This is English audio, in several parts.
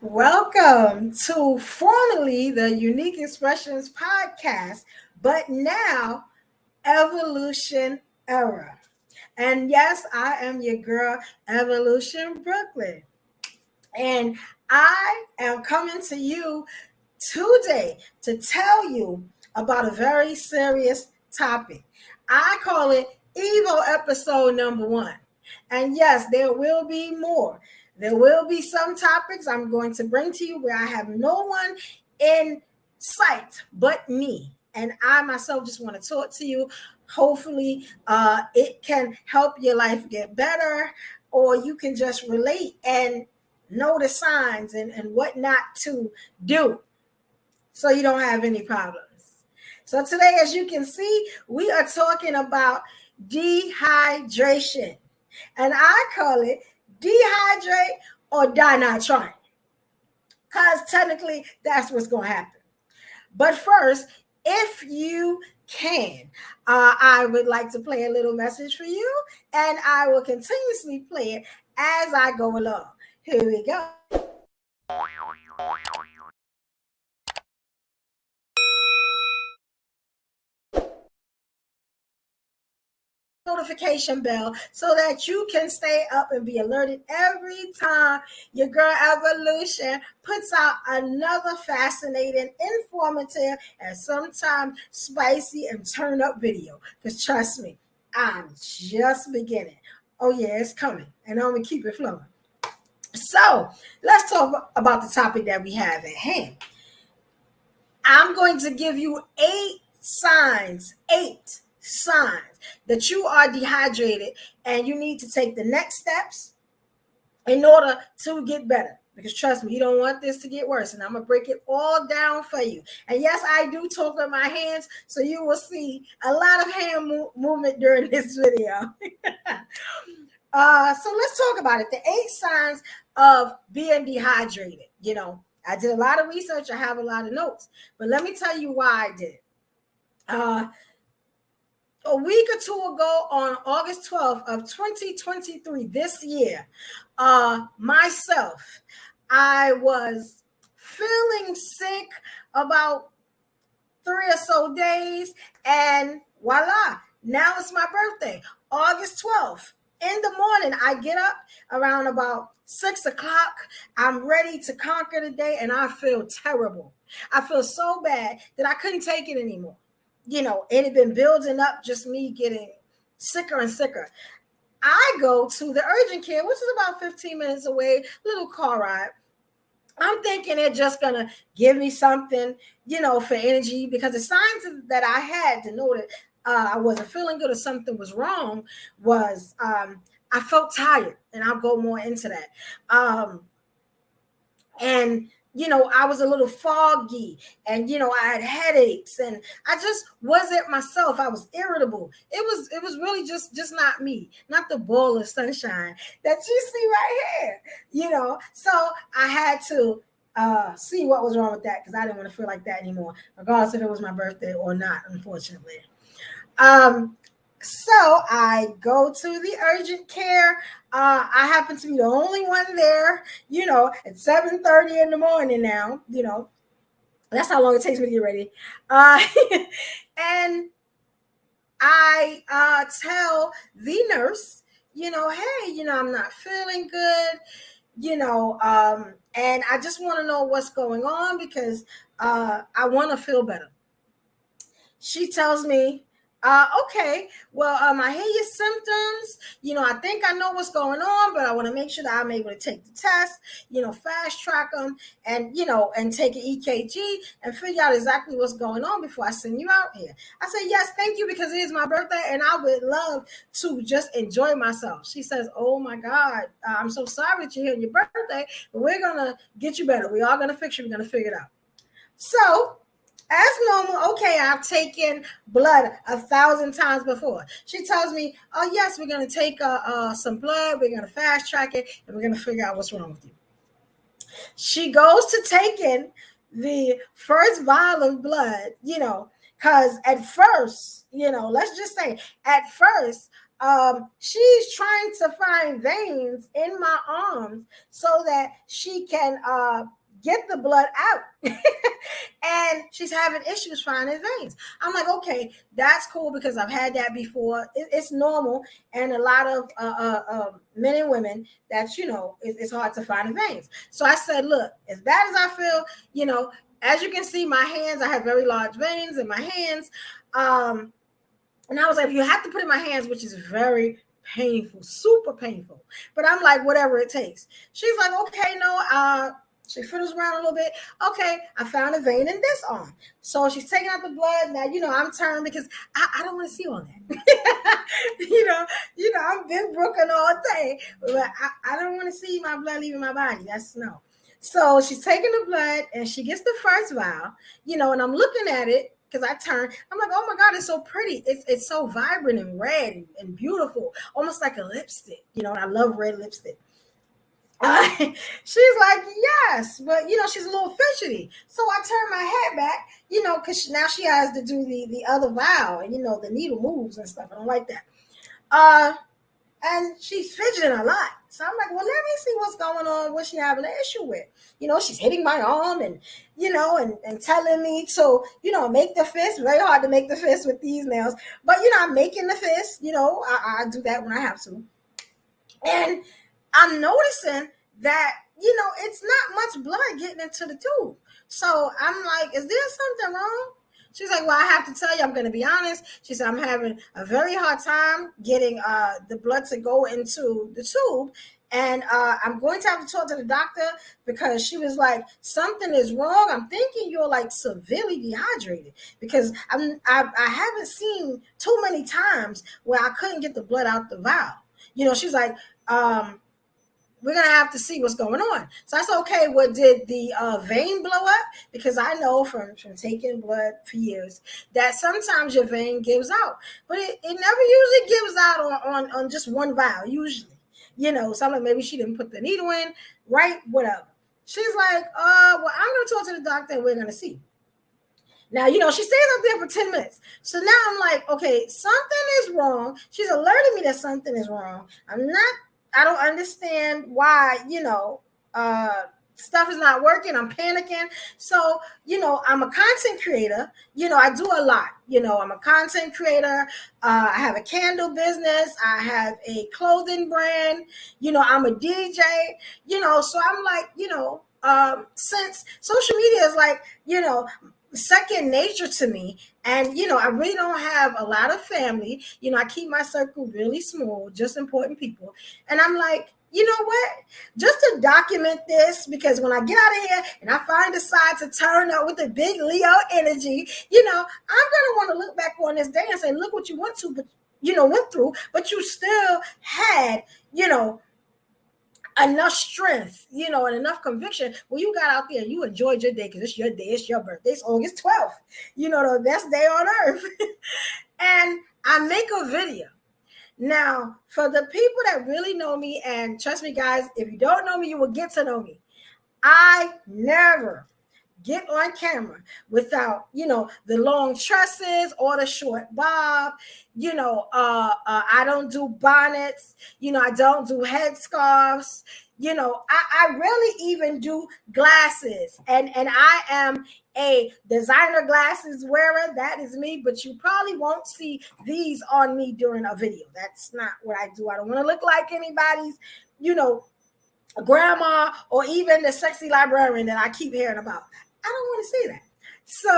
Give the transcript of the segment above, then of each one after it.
Welcome to formerly the Unique Expressions podcast, but now Evolution Era. And yes, I am your girl, Evolution Brooklyn. And I am coming to you today to tell you about a very serious topic. I call it Evo episode number 1. And yes, there will be more. There will be some topics I'm going to bring to you where I have no one in sight but me. And I myself just want to talk to you. Hopefully, it can help your life get better, or you can just relate and know the signs and what not to do so you don't have any problems. So today, as you can see, we are talking about dehydration. And I call it dehydrate or die not trying. Because technically, that's what's going to happen. But first, if you can, I would like to play a little message for you, and I will continuously play it as I go along. Here we go. Notification bell so that you can stay up and be alerted every time your girl Evolution puts out another fascinating, informative, and sometimes spicy and turn up video. Because trust me, I'm just beginning. Oh yeah, it's coming, and I'm gonna keep it flowing. So let's talk about the topic that we have at hand. I'm going to give you eight signs that you are dehydrated and you need to take the next steps in order to get better. Because trust me, you don't want this to get worse. And I'm going to break it all down for you. And yes, I do talk with my hands, so you will see a lot of hand movement during this video. So let's talk about it. The 8 signs of being dehydrated. I did a lot of research. I have a lot of notes. But let me tell you why I did it. A week or two ago, on August 12th of 2023, this year, myself, I was feeling sick about 3 or so days, and voila, now it's my birthday, August 12th. In the morning, I get up around about 6 o'clock. I'm ready to conquer the day, and I feel terrible. I feel so bad that I couldn't take it anymore. It had been building up, just me getting sicker and sicker. I go to the urgent care, which is about 15 minutes away, little car ride. I'm thinking they're just going to give me something, for energy, because the signs that I had to know that I wasn't feeling good or something was wrong was I felt tired, and I'll go more into that. And I was a little foggy, and I had headaches, and I just wasn't myself. I was irritable. It was really just not me, not the ball of sunshine that you see right here. So I had to see what was wrong with that, because I didn't want to feel like that anymore, regardless if it was my birthday or not, unfortunately. So I go to the urgent care. I happen to be the only one there, at 7:30 in the morning now, that's how long it takes me to get ready. And I tell the nurse, hey, I'm not feeling good, and I just want to know what's going on, because I want to feel better. She tells me, okay, well, I hear your symptoms. I think I know what's going on, but I want to make sure that I'm able to take the test, fast track them, and, and take an EKG and figure out exactly what's going on before I send you out here. I said, yes, thank you, because it is my birthday and I would love to just enjoy myself. She says, oh my God, I'm so sorry that you're here on your birthday, but we're going to get you better. We are going to fix you. We're going to figure it out. So, as normal, okay, I've taken blood 1,000 times before. She tells me, oh, yes, we're going to take some blood. We're going to fast track it, and we're going to figure out what's wrong with you. She goes to taking the first vial of blood, because at first, let's just say at first, she's trying to find veins in my arms so that she can get the blood out. And she's having issues finding veins. I'm like, okay, that's cool because I've had that before. It's normal. And a lot of men and women that, it's hard to find the veins. So I said, look, as bad as I feel, as you can see, my hands, I have very large veins in my hands. And I was like, you have to put it in my hands, which is very painful, super painful. But I'm like, whatever it takes. She's like, okay, no, she fiddles around a little bit. Okay, I found a vein in this arm. So she's taking out the blood. Now, I'm turned because I don't want to see all that. I'm been broken all day. But I don't want to see my blood leaving my body. That's no. So she's taking the blood and she gets the first vial, and I'm looking at it because I turned. I'm like, oh my God, it's so pretty. It's so vibrant and red and beautiful, almost like a lipstick, and I love red lipstick. She's like, yes, but she's a little fidgety. So I turn my head back, because now she has to do the other vial, and the needle moves and stuff. I don't like that. And she's fidgeting a lot. So I'm like, well, let me see what's going on, what she having an issue with. She's hitting my arm and, and telling me to, make the fist. Very hard to make the fist with these nails. But, I'm making the fist. I do that when I have to. And I'm noticing that, it's not much blood getting into the tube. So I'm like, is there something wrong? She's like, well, I have to tell you, I'm going to be honest. She said, I'm having a very hard time getting the blood to go into the tube. And I'm going to have to talk to the doctor because she was like, something is wrong. I'm thinking you're like severely dehydrated because I haven't seen too many times where I couldn't get the blood out the vial. She's like, we're going to have to see what's going on. So I said, okay, well, did the vein blow up? Because I know from taking blood for years that sometimes your vein gives out. But it never usually gives out on just one vial, usually. So I'm like, maybe she didn't put the needle in, right? Whatever. She's like, well, I'm going to talk to the doctor and we're going to see. Now, she stays up there for 10 minutes. So now I'm like, okay, something is wrong. She's alerting me that something is wrong. I don't understand why, stuff is not working. I'm panicking. So, I'm a content creator. I do a lot. I'm a content creator. I have a candle business. I have a clothing brand. I'm a DJ. So I'm like, since social media is like, second nature to me. And, I really don't have a lot of family. I keep my circle really small, just important people. And I'm like, you know what? Just to document this, because when I get out of here and I decide to turn up with the big Leo energy, I'm going to want to look back on this day and say, look what you went through, but you still had, enough strength, and enough conviction when you got out there and you enjoyed your day because it's your day, it's your birthday, it's August 12th, the best day on earth. And I make a video. Now, for the people that really know me, and trust me, guys, if you don't know me, you will get to know me. I never get on camera without, the long tresses or the short bob. I don't do bonnets. I don't do headscarves. I rarely even do glasses. And I am a designer glasses wearer. That is me. But you probably won't see these on me during a video. That's not what I do. I don't want to look like anybody's, grandma or even the sexy librarian that I keep hearing about. I don't want to see that. So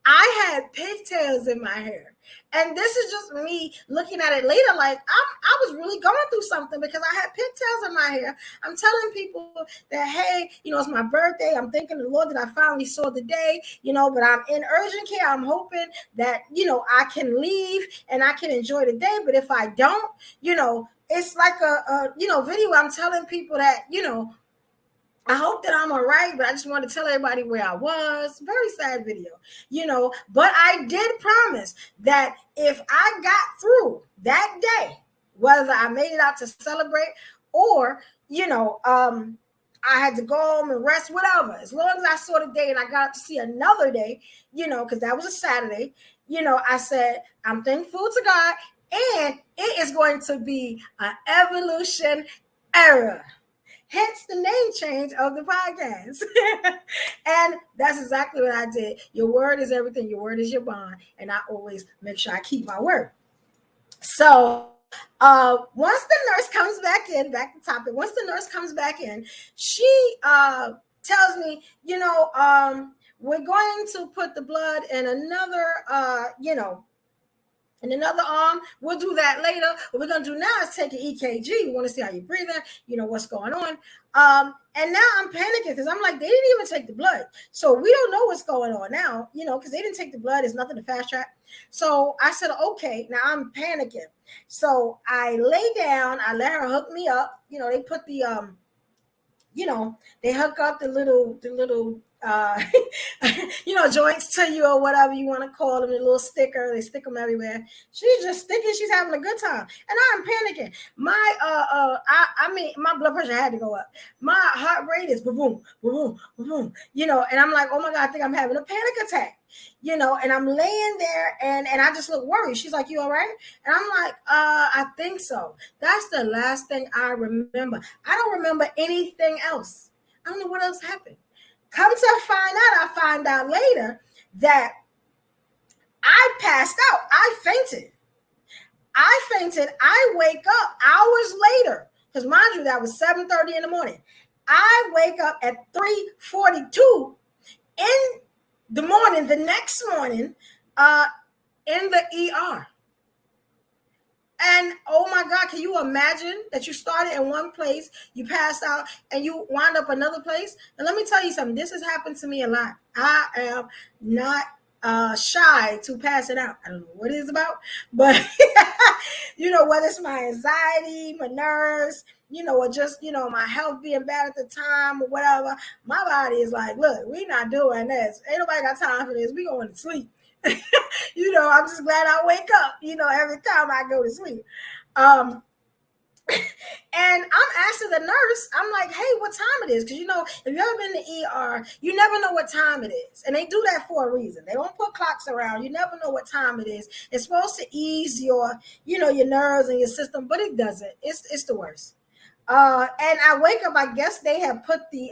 I had pigtails in my hair. And this is just me looking at it later like I was really going through something because I had pigtails in my hair. I'm telling people that, hey, it's my birthday. I'm thanking the Lord that I finally saw the day, but I'm in urgent care. I'm hoping that, I can leave and I can enjoy the day. But if I don't, it's like a video where I'm telling people that, I hope that I'm all right, but I just want to tell everybody where I was. Very sad video, but I did promise that if I got through that day, whether I made it out to celebrate or, I had to go home and rest, whatever, as long as I saw the day and I got to see another day, because that was a Saturday, I said, I'm thankful to God, and it is going to be an evolution era. Hence the name change of the podcast. And that's exactly what I did. Your word is everything. Your word is your bond. And I always make sure I keep my word. So once the nurse comes back in, back to topic, once the nurse comes back in, she tells me, we're going to put the blood in another, in another arm. We'll do that later. What we're going to do now is take an EKG. We want to see how you're breathing, what's going on. And now I'm panicking because I'm like, they didn't even take the blood. So we don't know what's going on now, because they didn't take the blood. It's nothing to fast track. So I said, okay, now I'm panicking. So I lay down. I let her hook me up. They put the, they hook up the little joints to you or whatever you want to call them, the little sticker. They stick them everywhere. She's just sticking. She's having a good time, and I'm panicking. My my blood pressure had to go up. My heart rate is boom, boom, boom, and I'm like, oh my God, I think I'm having a panic attack, and I'm laying there and I just look worried. She's like, you all right? And I'm like, I think so. That's the last thing I remember. I don't remember anything else. I don't know what else happened. Come to I find out later that I passed out. I fainted. I wake up hours later, because mind you, that was 7:30 in the morning. I wake up at 3:42 in the morning, the next morning, in the ER. And oh my God, can you imagine that you started in one place, you passed out, and you wind up another place? And let me tell you something, this has happened to me a lot. I am not shy to pass it out. I don't know what it is about, but whether it's my anxiety, my nerves, or just, my health being bad at the time or whatever, my body is like, look, we're not doing this. Ain't nobody got time for this. We going to sleep. I'm just glad I wake up, every time I go to sleep. And I'm asking the nurse, I'm like, hey, what time it is? Because, if you've ever been to ER, you never know what time it is. And they do that for a reason. They don't put clocks around. You never know what time it is. It's supposed to ease your, your nerves and your system, but it doesn't. It's the worst. And I wake up, I guess they have put the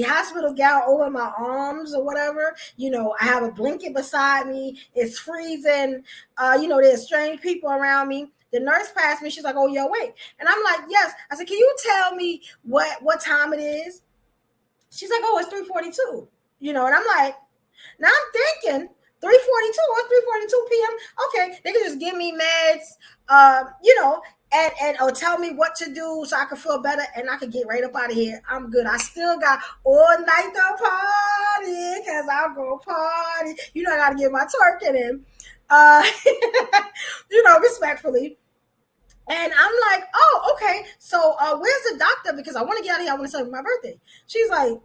hospital gown over my arms or whatever. I have a blanket beside me. It's freezing. There's strange people around me. The nurse passed me. She's like, oh, you're awake. And I'm like, yes. I said, can you tell me what time it is? She's like, oh, it's 3:42. And I'm like, now I'm thinking 3:42 or 3:42 p.m. Okay, they can just give me meds, and or tell me what to do so I can feel better and I can get right up out of here. I'm good. I still got all night to party because I'll go party. I got to get my twerking in, respectfully. And I'm like, oh, okay. So where's the doctor? Because I want to get out of here. I want to celebrate my birthday. She's like,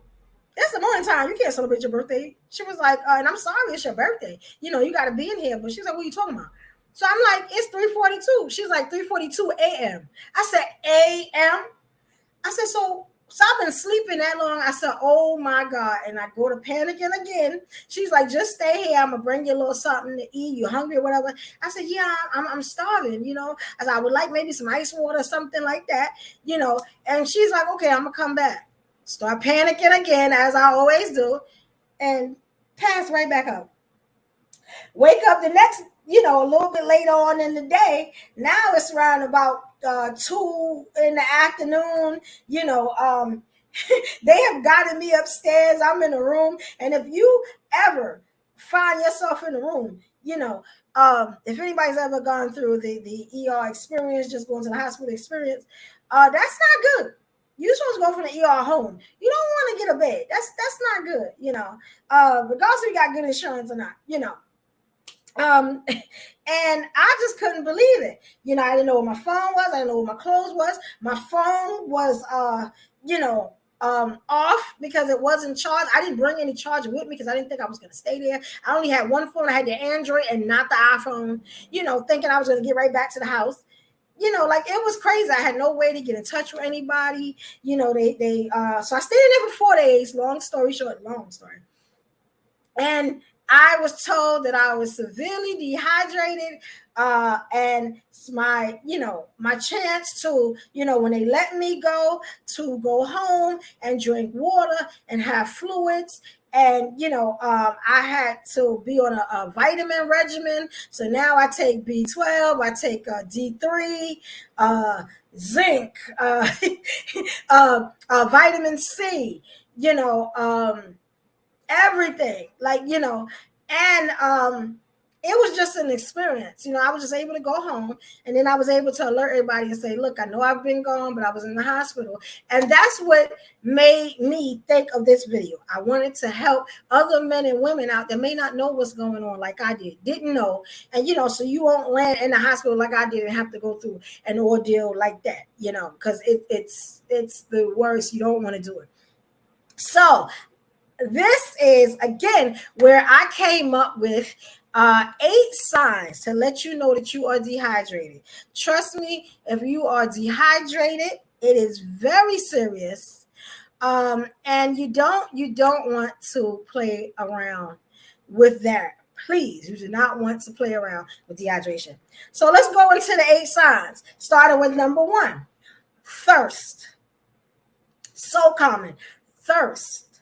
it's the morning time. You can't celebrate your birthday. She was like, and I'm sorry, it's your birthday. You got to be in here. But she's like, what are you talking about? So I'm like, it's 3:42. She's like, 3:42 a.m. I said, a.m.? I said, so I've been sleeping that long. I said, oh my God. And I go to panicking again. She's like, just stay here. I'm going to bring you a little something to eat. You hungry or whatever? I said, yeah, I'm starving, I said, I would like maybe some ice water or something like that, And she's like, okay, I'm going to come back. Start panicking again, as I always do, and pass right back up. Wake up the next, a little bit later on in the day. Now it's around about 2 in the afternoon. They have gotten me upstairs. I'm in a room, and if you ever find yourself in a room, if anybody's ever gone through the ER experience, just going to the hospital experience, that's not good. You're supposed to go from the ER home. You don't want to get a bed. That's not good, regardless if you got good insurance or not, and I just couldn't believe it. I didn't know what my phone was. I didn't know what my clothes was. My phone was, off because it wasn't charged. I didn't bring any charger with me because I didn't think I was going to stay there. I only had one phone. I had the Android and not the iPhone, thinking I was going to get right back to the house. Like it was crazy. I had no way to get in touch with anybody. So I stayed in there for 4 days. Long story short, long story. And I was told that I was severely dehydrated, and my, my chance to, when they let me to go home and drink water and have fluids. And, I had to be on a vitamin regimen. So now I take B12, I take D3, zinc, vitamin C, everything, and it was just an experience. I was just able to go home, and then I was able to alert everybody and say, look, I know I've been gone, but I was in the hospital. And that's what made me think of this video. I wanted to help other men and women out that may not know what's going on like I didn't know. And so you won't land in the hospital like I did and have to go through an ordeal like that, because it's the worst. You don't want to do it. So this is, again, where I came up with 8 signs to let you know that you are dehydrated. Trust me, if you are dehydrated, it is very serious. And you don't want to play around with that. Please, you do not want to play around with dehydration. So let's go into the 8 signs, starting with number 1, thirst. So common, thirst.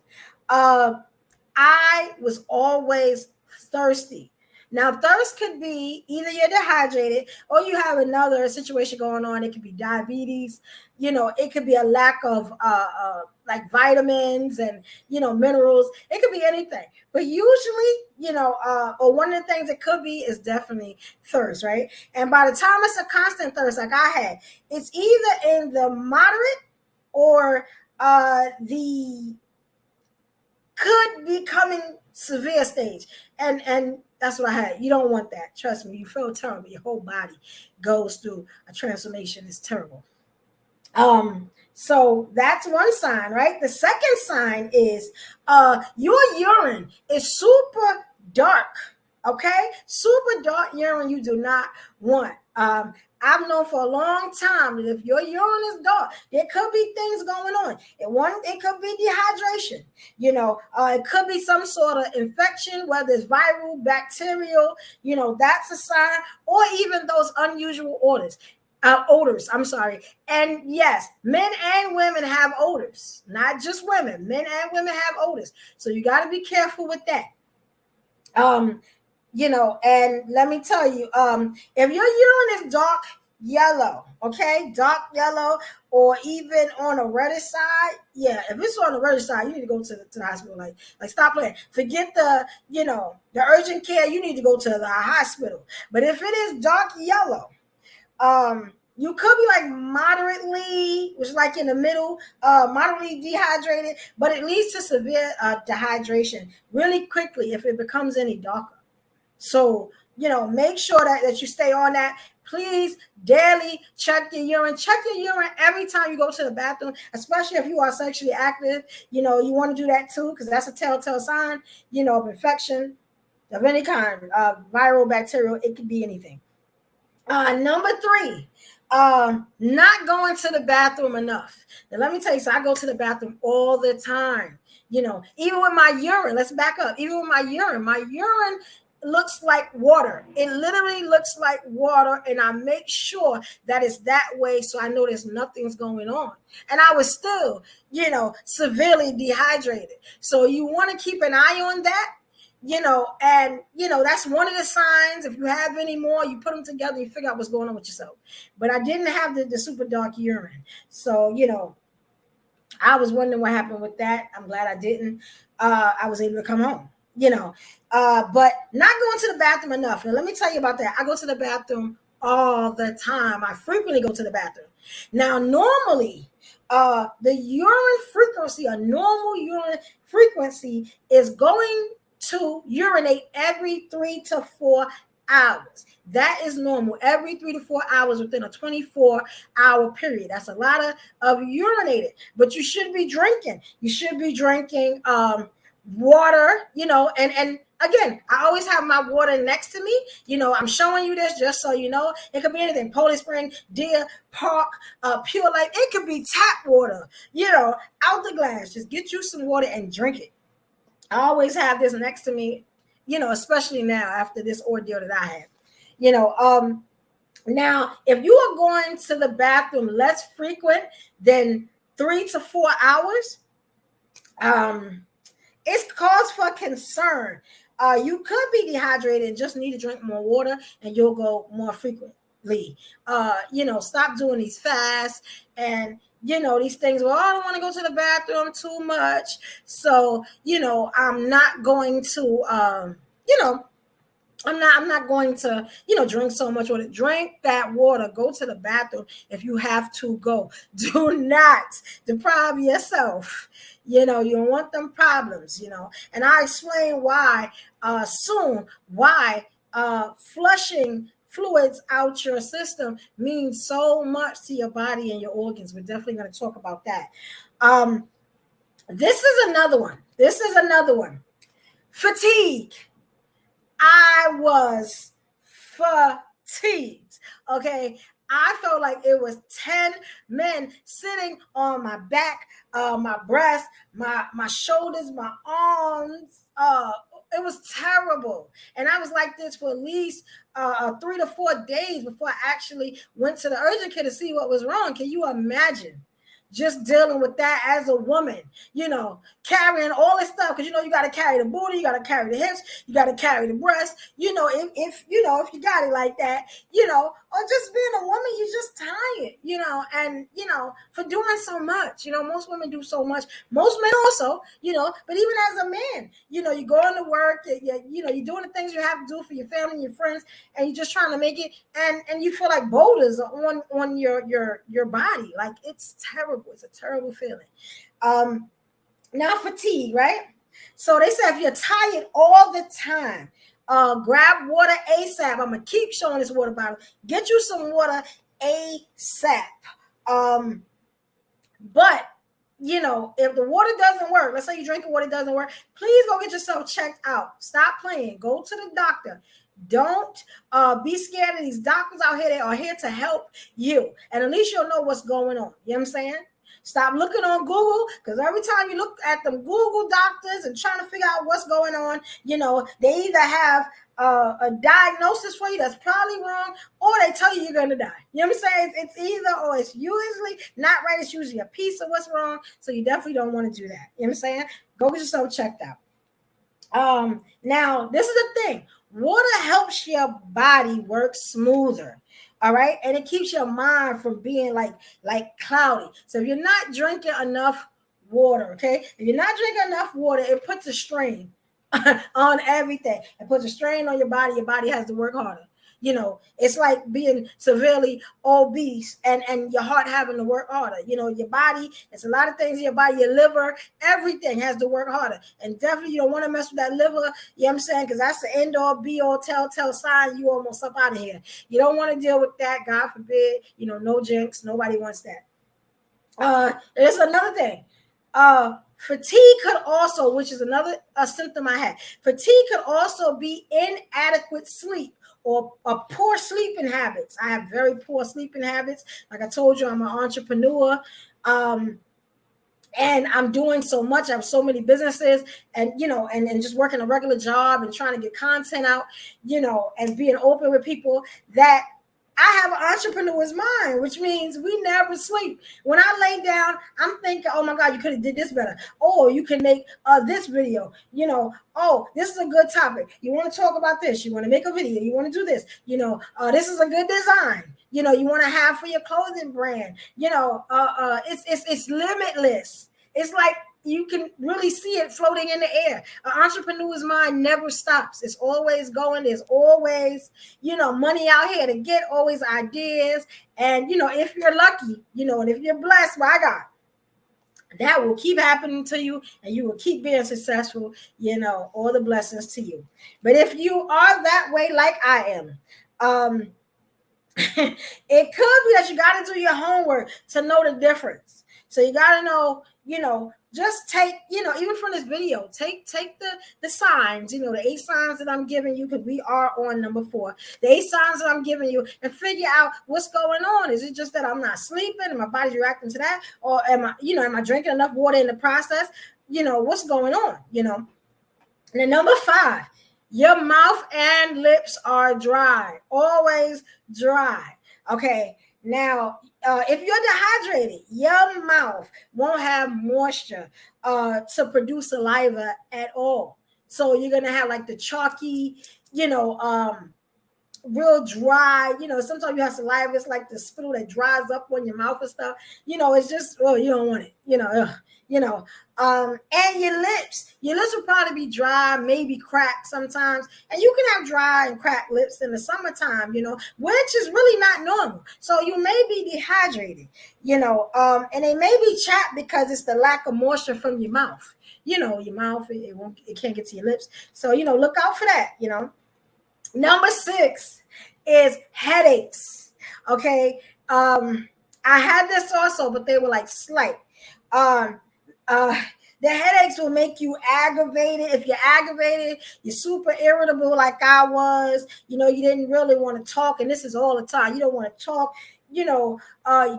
I was always thirsty. Now, thirst could be either you're dehydrated or you have another situation going on. It could be diabetes. It could be a lack of like vitamins and, minerals. It could be anything. But usually, or one of the things it could be is definitely thirst, right? And by the time it's a constant thirst like I had, it's either in the moderate or the could be coming severe stage. And that's what I had. You don't want that. Trust me, you feel terrible. Your whole body goes through a transformation. It's terrible. So that's one sign, right? The second sign is your urine is super dark. Okay? Super dark urine you do not want. I've known for a long time that if your urine is dark, there could be things going on. It could be dehydration. It could be some sort of infection, whether it's viral, bacterial. That's a sign, or even those unusual odors. I'm sorry. And yes, men and women have odors, not just women. Men and women have odors, so you got to be careful with that. And let me tell you, if your urine is dark yellow, okay, dark yellow, or even on a reddish side, if it's on the reddish side, you need to go to the hospital. Like stop playing. Forget the urgent care. You need to go to the hospital. But if it is dark yellow, you could be like moderately, which is like in the middle, moderately dehydrated, but it leads to severe dehydration really quickly if it becomes any darker. So, make sure that you stay on that. Please daily check your urine. Check your urine every time you go to the bathroom, especially if you are sexually active. You want to do that too, because that's a telltale sign, of infection of any kind, viral, bacterial. It could be anything. Number 3, not going to the bathroom enough. Now, let me tell you, so I go to the bathroom all the time. Even with my urine, let's back up. Even with my urine looks like water. It literally looks like water, and I make sure that it's that way so I know there's nothing's going on. And I was still, severely dehydrated. So you want to keep an eye on that. And that's one of the signs. If you have any more, you put them together, you figure out what's going on with yourself. But I didn't have the super dark urine. So, I was wondering what happened with that. I'm glad I didn't. I was able to come home, but not going to the bathroom enough. Now, let me tell you about that. I go to the bathroom all the time. I frequently go to the bathroom. Now, normally, the urine frequency, a normal urine frequency is going to urinate every 3 to 4 hours. That is normal. Every 3 to 4 hours within a 24-hour period. That's a lot of urinating. But you should be drinking. You should be drinking water, and again, I always have my water next to me. I'm showing you this just so you know. It could be anything. Poland Spring, Deer Park, Pure Life. It could be tap water, out the glass. Just get you some water and drink it. I always have this next to me. especially now after this ordeal that I had. Now, if you are going to the bathroom less frequent than 3 to 4 hours, it's cause for concern. You could be dehydrated and just need to drink more water, and you'll go more frequently. Stop doing these fasts and these things. Well, I don't want to go to the bathroom too much, so I'm not going to I'm not going to, drink so much water. Drink that water. Go to the bathroom if you have to go. Do not deprive yourself. You don't want them problems, And I explain why soon, why flushing fluids out your system means so much to your body and your organs. We're definitely going to talk about that. This is another one. Fatigue. I was fatigued. Okay. I felt like it was 10 men sitting on my back, my breast, my shoulders, my arms. It was terrible. And I was like this for at least 3 to 4 days before I actually went to the urgent care to see what was wrong. Can you imagine? Just dealing with that as a woman, carrying all this stuff, because you got to carry the booty, you got to carry the hips, you got to carry the breast, if you got it like that, or just being a woman, you're just tired, and for doing so much, most women do so much, most men also, but even as a man, you're going to work, you're doing the things you have to do for your family and your friends, and you're just trying to make it, and you feel like boulders on your body, like it's terrible. It's a terrible feeling. Now fatigue, right? So they say if you're tired all the time, grab water ASAP. I'm gonna keep showing this water bottle. Get you some water ASAP. But if the water doesn't work, let's say you drink water, it doesn't work, please go get yourself checked out. Stop playing. Go to the doctor. Don't be scared of these doctors out here. They are here to help you. And at least you'll know what's going on. You know what I'm saying? Stop looking on Google, because every time you look at them Google doctors and trying to figure out what's going on, they either have a diagnosis for you that's probably wrong, or they tell you you're going to die. You know what I'm saying? It's either, or it's usually not right. It's usually a piece of what's wrong. So you definitely don't want to do that. You know what I'm saying? Go get yourself checked out. Now, this is the thing. Water helps your body work smoother. All right. And it keeps your mind from being like cloudy. So if you're not drinking enough water, okay, if you're not drinking enough water, it puts a strain on everything. It puts a strain on your body. Your body has to work harder. It's like being severely obese and your heart having to work harder. Your body, it's a lot of things in your body, your liver, everything has to work harder. And definitely you don't want to mess with that liver, you know what I'm saying? Because that's the end all be all telltale sign you almost up out of here. You don't want to deal with that, God forbid, no jinx, nobody wants that. There's another thing. Fatigue could also, which is another symptom I had, fatigue could also be inadequate sleep or poor sleeping habits. I have very poor sleeping habits. Like I told you, I'm an entrepreneur. And I'm doing so much. I have so many businesses and, and just working a regular job and trying to get content out, and being open with people that I have an entrepreneur's mind, which means we never sleep. When I lay down, I'm thinking, oh my God, you could have did this better. Oh, you can make this video, oh, this is a good topic. You want to talk about this. You want to make a video. You want to do this, this is a good design. You want to have for your clothing brand, it's limitless. It's like you can really see it floating in the air. An entrepreneur's mind never stops. It's always going. There's always, money out here to get, always ideas. And, if you're lucky, and if you're blessed by God, that will keep happening to you and you will keep being successful, all the blessings to you. But if you are that way, like I am, it could be that you got to do your homework to know the difference. So you got to know, just take, even from this video, take the signs, the 8 signs that I'm giving you, because we are on number 4, the 8 signs that I'm giving you, and figure out what's going on. Is it just that I'm not sleeping and my body's reacting to that? Or am I drinking enough water in the process? What's going on, And then number 5, Your mouth and lips are dry, always dry. Okay. Now, if you're dehydrated, your mouth won't have moisture to produce saliva at all. So you're gonna have like the chalky, real dry. Sometimes you have saliva, it's like the spittle that dries up on your mouth and stuff. It's just, oh, you don't want it. And your lips will probably be dry, maybe cracked sometimes. And you can have dry and cracked lips in the summertime, which is really not normal. So you may be dehydrated, and they may be chapped because it's the lack of moisture from your mouth. Your mouth, it can't get to your lips. So, look out for that, Number 6 is headaches. Okay. I had this also, but they were like slight. The headaches will make you aggravated. If you're aggravated, you're super irritable like I was. You didn't really want to talk. And this is all the time. You don't want to talk. You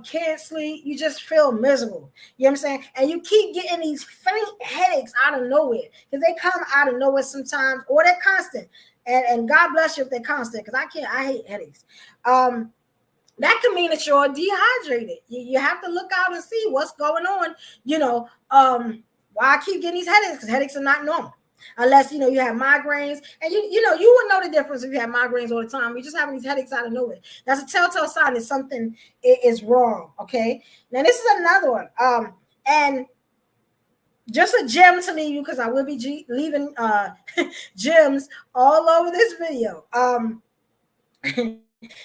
can't sleep. You just feel miserable. You know what I'm saying? And you keep getting these faint headaches out of nowhere because they come out of nowhere sometimes, or they're constant. And God bless you if they're constant, because I hate headaches. That could mean that you're dehydrated. You have to look out and see what's going on. Why I keep getting these headaches? Because headaches are not normal. Unless, you have migraines. And, you would know the difference if you have migraines all the time. You're just having these headaches out of nowhere. That's a telltale sign that something is wrong, okay? Now, this is another one. And just a gem to leave you, because I will be leaving gems all over this video.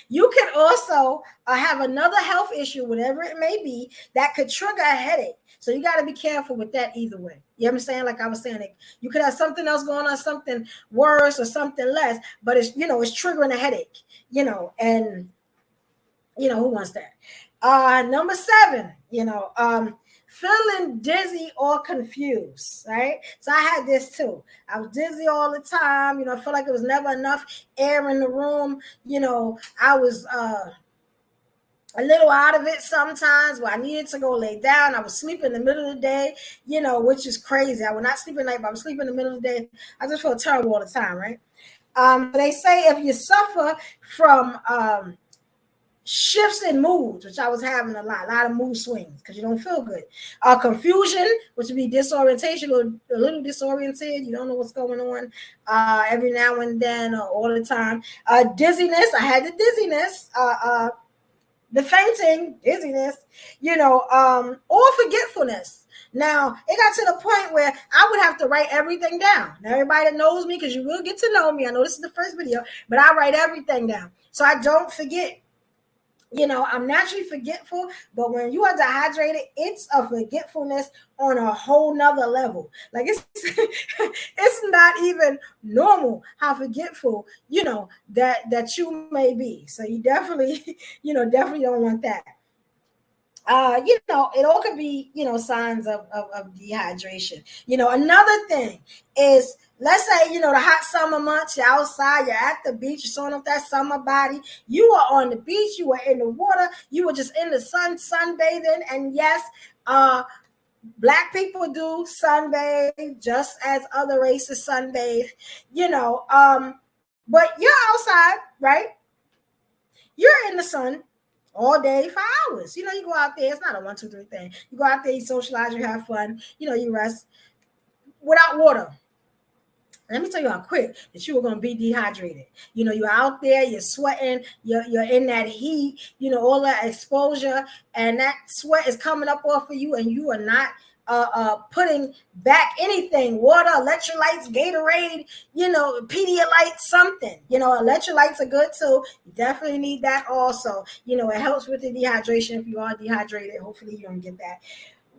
You can also have another health issue, whatever it may be, that could trigger a headache. So you got to be careful with that either way. You know what I'm saying? Like I was saying, you could have something else going on, something worse or something less, but it's triggering a headache, and who wants that? Number 7, feeling dizzy or confused, right? So I had this too. I was dizzy all the time. I felt like there was never enough air in the room. I was a little out of it sometimes where I needed to go lay down. I would sleep in the middle of the day, which is crazy. I would not sleep at night, but I would sleep in the middle of the day. I just felt terrible all the time, right? They say if you suffer from shifts in moods, which I was having a lot of mood swings because you don't feel good. Confusion, which would be disorientation, or a little disoriented. You don't know what's going on every now and then or all the time. Dizziness. I had the dizziness. The fainting, dizziness, or forgetfulness. Now, it got to the point where I would have to write everything down. Now, everybody that knows me, because you will get to know me, I know this is the first video, but I write everything down so I don't forget. I'm naturally forgetful, but when you are dehydrated, it's a forgetfulness on a whole nother level. Like it's not even normal how forgetful, that you may be. So you definitely, definitely don't want that. It all could be, signs of dehydration. Another thing is, let's say, the hot summer months, you're outside, you're at the beach, you're showing off that summer body. You are on the beach, you were in the water, you were just in the sun, sunbathing. And yes, Black people do sunbathe just as other races sunbathe, but you're outside, right? You're in the sun all day for hours. You go out there. It's not a 1, 2, 3 thing. You go out there, you socialize, you have fun, you rest without water. Let me tell you how quick that you were going to be dehydrated. You're out there, you're sweating, you're in that heat, all that exposure, and that sweat is coming up off of you, and you are not putting back anything, water, electrolytes, Gatorade, Pedialyte, something. Electrolytes are good too. You definitely need that also. It helps with the dehydration if you are dehydrated. Hopefully you don't get that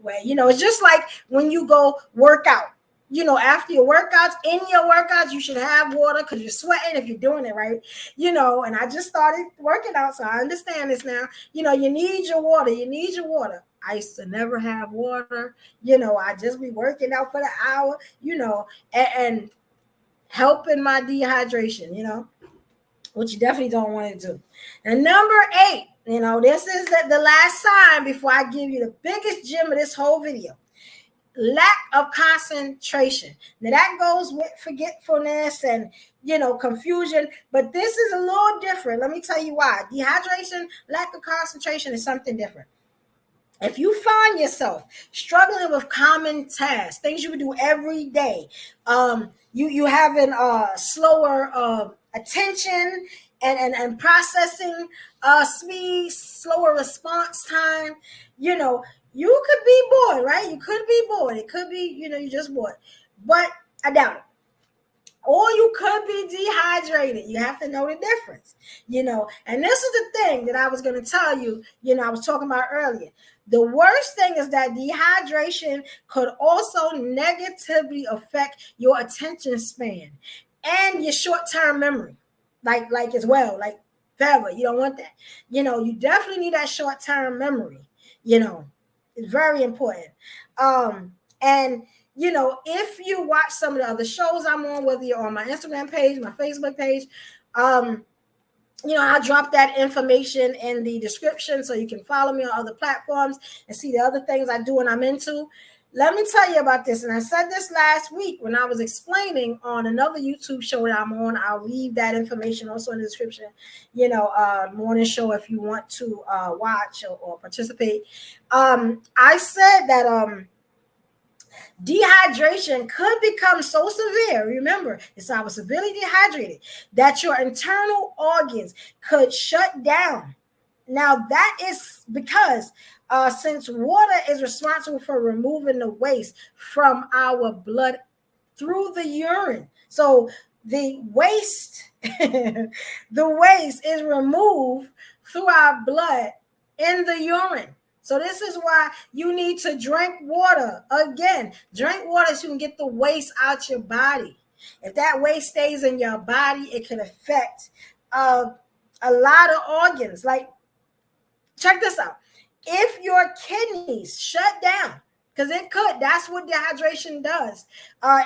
way. It's just like when you go work out. After your workouts, you should have water because you're sweating if you're doing it right. And I just started working out, so I understand this now. You need your water. I used to never have water. I just be working out for the hour, and helping my dehydration, which you definitely don't want to do. And number 8, this is the last sign before I give you the biggest gem of this whole video. Lack of concentration. Now that goes with forgetfulness and confusion, but this is a little different. Let me tell you why. Dehydration, lack of concentration is something different. If you find yourself struggling with common tasks, things you would do every day, you having slower attention and processing speed, slower response time, you could be bored, right? You could be bored. It could be, you just bored. But I doubt it. Or you could be dehydrated. You have to know the difference, And this is the thing that I was going to tell you, I was talking about earlier. The worst thing is that dehydration could also negatively affect your attention span and your short-term memory, like as well, like forever. You don't want that. You definitely need that short-term memory. It's very important. And if you watch some of the other shows I'm on, whether you're on my Instagram page, my Facebook page, I'll drop that information in the description so you can follow me on other platforms and see the other things I do and I'm into. Let me tell you about this. And I said this last week when I was explaining on another YouTube show that I'm on. I'll leave that information also in the description, morning show if you want to watch or participate. I said that dehydration could become so severe. Remember, it's I was severely dehydrated that your internal organs could shut down. Now, that is because since water is responsible for removing the waste from our blood through the urine. So the waste, the waste is removed through our blood in the urine. So this is why you need to drink water. Again, drink water so you can get the waste out your body. If that waste stays in your body, it can affect a lot of organs. Like, check this out. If your kidneys shut down, because it could, that's what dehydration does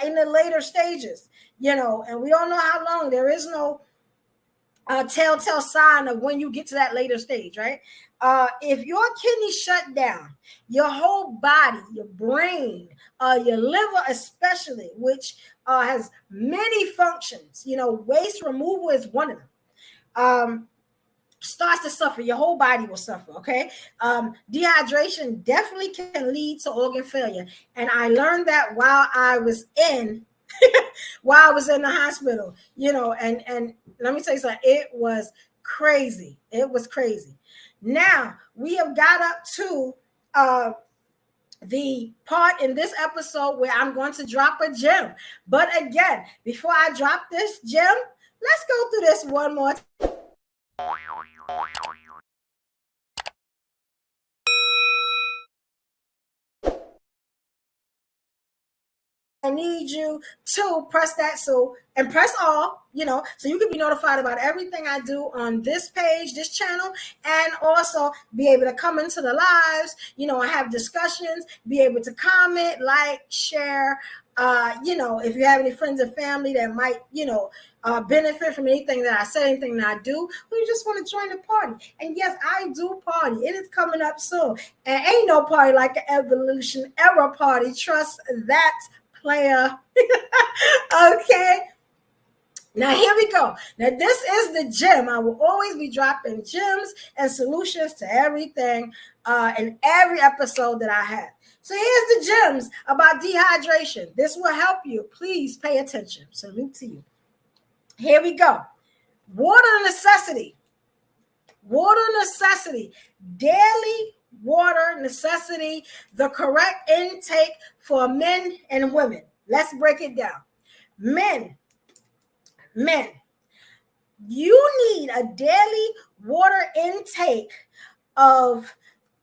in the later stages, and we don't know how long. There is no telltale sign of when you get to that later stage, right? If your kidneys shut down, your whole body, your brain, your liver especially, which has many functions, waste removal is one of them, starts to suffer. Your whole body will suffer, okay? Dehydration definitely can lead to organ failure. And I learned that while I was in the hospital, and let me tell you something, it was crazy. It was crazy. Now, we have got up to the part in this episode where I'm going to drop a gem. But again, before I drop this gem, let's go through this one more time. I need you to press that and press all, so you can be notified about everything I do on this page, this channel, and also be able to come into the lives, and have discussions, be able to comment, like, share, if you have any friends and family that might, benefit from anything that I say, anything that I do, or you just want to join the party. And yes, I do party. It is coming up soon. And ain't no party like an Evolution Era party. Trust that, player. Okay. Now here we go. Now this is the gem. I will always be dropping gems and solutions to everything in every episode that I have. So here's the gems about dehydration. This will help you. Please pay attention. Salute to you. Here we go. Water necessity. Water necessity. Daily water necessity. The correct intake for men and women. Let's break it down. Men, you need a daily water intake of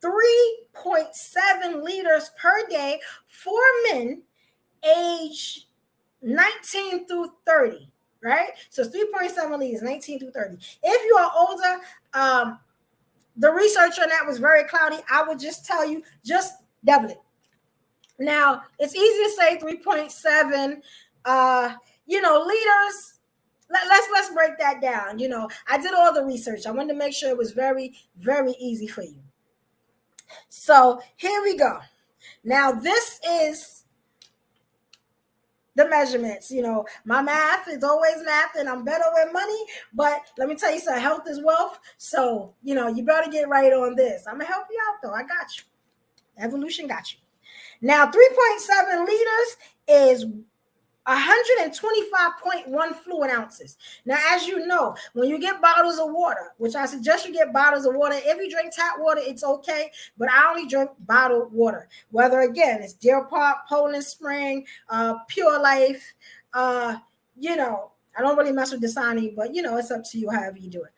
3.7 liters per day for men age 19 through 30, right? So it's 3.7 liters, 19 through 30. If you are older, the research on that was very cloudy. I would just tell you, just double it. Now, it's easy to say 3.7, liters. Let's break that down. I did all the research. I wanted to make sure it was very, very easy for you. So here we go. Now, this is the measurements. My math is always math, and I'm better with money. But let me tell you something, health is wealth. So, you better get right on this. I'm going to help you out, though. I got you. Evolution got you. Now, 3.7 liters is 125.1 fluid ounces. Now, as you know, when you get bottles of water, which I suggest you get bottles of water, if you drink tap water, it's okay, but I only drink bottled water. Whether, again, it's Deer Park, Poland Spring, Pure Life, I don't really mess with Destinee, but, it's up to you however you do it.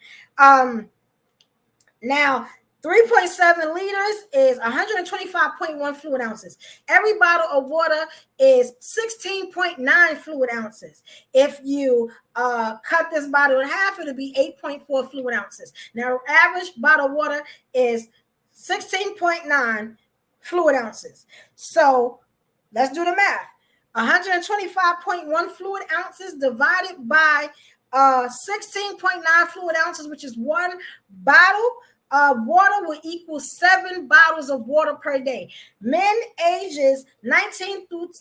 Now, 3.7 liters is 125.1 fluid ounces. Every bottle of water is 16.9 fluid ounces. If you cut this bottle in half, it'll be 8.4 fluid ounces. Now, average bottle of water is 16.9 fluid ounces. So let's do the math. 125.1 fluid ounces divided by 16.9 fluid ounces, which is one bottle of water, will equal 7 bottles of water per day. Men ages 19 through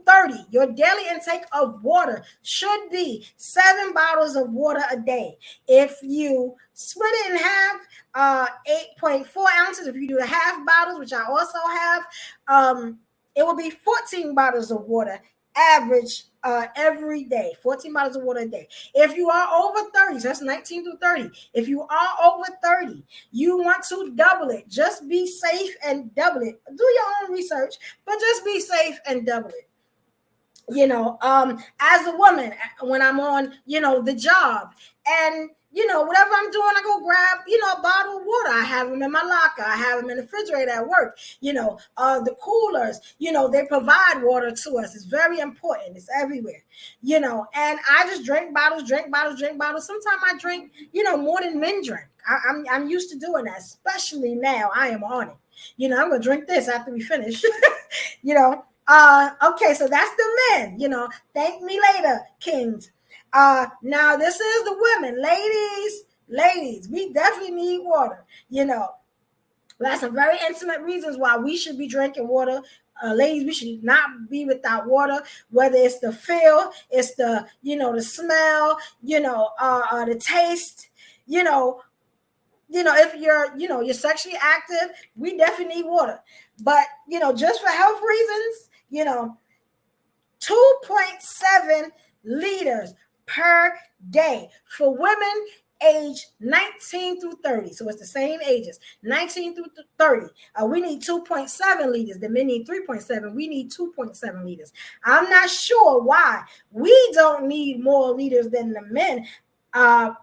30, your daily intake of water should be 7 bottles of water a day. If you split it in half, 8.4 ounces. If you do the half bottles, which I also have, it will be 14 bottles of water average every day. 14 bottles of water a day. If you are over 30, so that's 19 through 30. If you are over 30, you want to double it. Just be safe and double it. Do your own research, but just be safe and double it. As a woman, when I'm on, the job, and whatever I'm doing, I go grab, a bottle of water. I have them in my locker. I have them in the refrigerator at work. The coolers, they provide water to us. It's very important. It's everywhere, and I just drink bottles. Sometimes I drink, more than men drink. I'm used to doing that, especially now. I am on it. I'm going to drink this after we finish, Okay, so that's the men, thank me later, kings. Now this is the women. Ladies, we definitely need water. That's some very intimate reasons why we should be drinking water. Ladies, we should not be without water, whether it's the feel, it's the, the smell, the taste, if you're sexually active, we definitely need water. But, just for health reasons, 2.7 liters per day for women age 19 through 30. So it's the same ages, 19 through 30. We need 2.7 liters. The men need 3.7. We need 2.7 liters. I'm not sure why we don't need more liters than the men.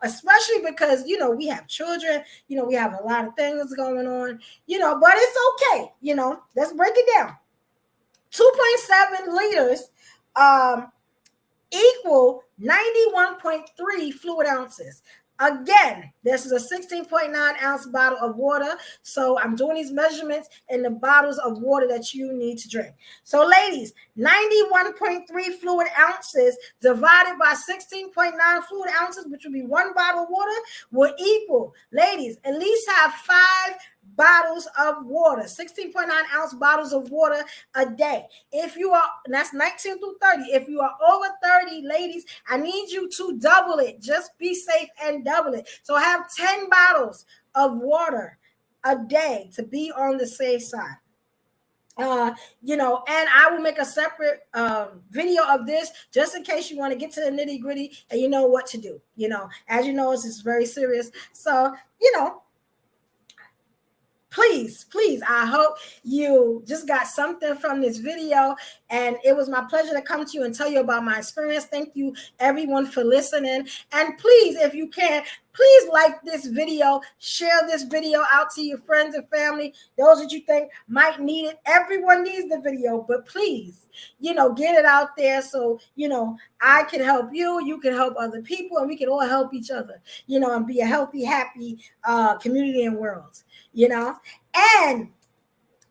Especially because, we have children, we have a lot of things going on, but it's okay. Let's break it down. 2.7 liters equal 91.3 fluid ounces. Again, this is a 16.9 ounce bottle of water. So I'm doing these measurements in the bottles of water that you need to drink. So ladies, 91.3 fluid ounces divided by 16.9 fluid ounces, which would be one bottle of water, will equal, ladies, at least have 5 bottles of water, 16.9 ounce bottles of water a day. If you are, and that's 19 through 30. If you are over 30, ladies, I need you to double it. Just be safe and double it. So have 10 bottles of water a day to be on the safe side. And I will make a separate video of this just in case you want to get to the nitty gritty and you know what to do. As you know, it's very serious. So, please, I hope you just got something from this video, and it was my pleasure to come to you and tell you about my experience. Thank you, everyone, for listening. And please, if you can, please like this video, share this video out to your friends and family, those that you think might need it. Everyone needs the video, but please, get it out there so, I can help you, you can help other people, and we can all help each other, and be a healthy, happy community and world, And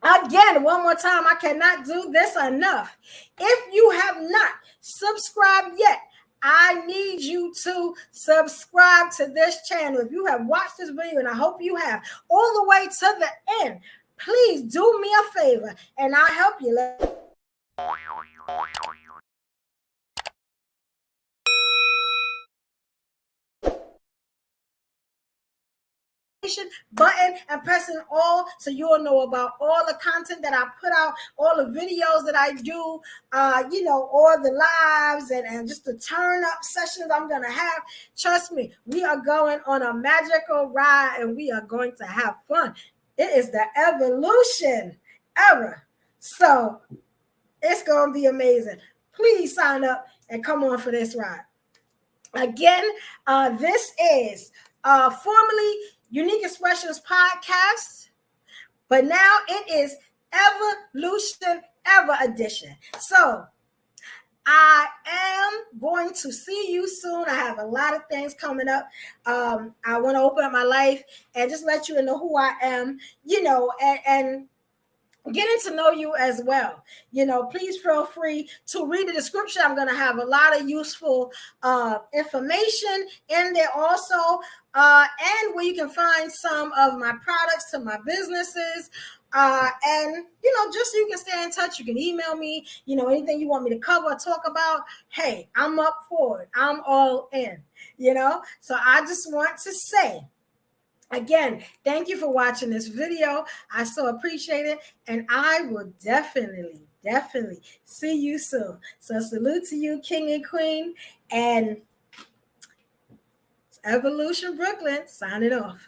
again, one more time, I cannot do this enough. If you have not subscribed yet, I need you to subscribe to this channel. If you have watched this video, and I hope you have, all the way to the end, please do me a favor, and I'll help you. button and pressing all so you'll know about all the content that I put out, all the videos that I do, all the lives and just the turn up sessions I'm going to have. Trust me, we are going on a magical ride and we are going to have fun. It is the evolution era. So it's going to be amazing. Please sign up and come on for this ride. Again, this is formerly Unique Expressions Podcast, but now it is Evolution Era Edition. So I am going to see you soon. I have a lot of things coming up. I want to open up my life and just let you know who I am, and getting to know you as well. Please feel free to read the description. I'm going to have a lot of useful information in there also, and where you can find some of my products to my businesses. And just so you can stay in touch, you can email me, anything you want me to cover or talk about. Hey, I'm up for it. I'm all in, so I just want to say, again, thank you for watching this video. I so appreciate it. And I will definitely see you soon. So salute to you, King and Queen. And Evolution Brooklyn signing off.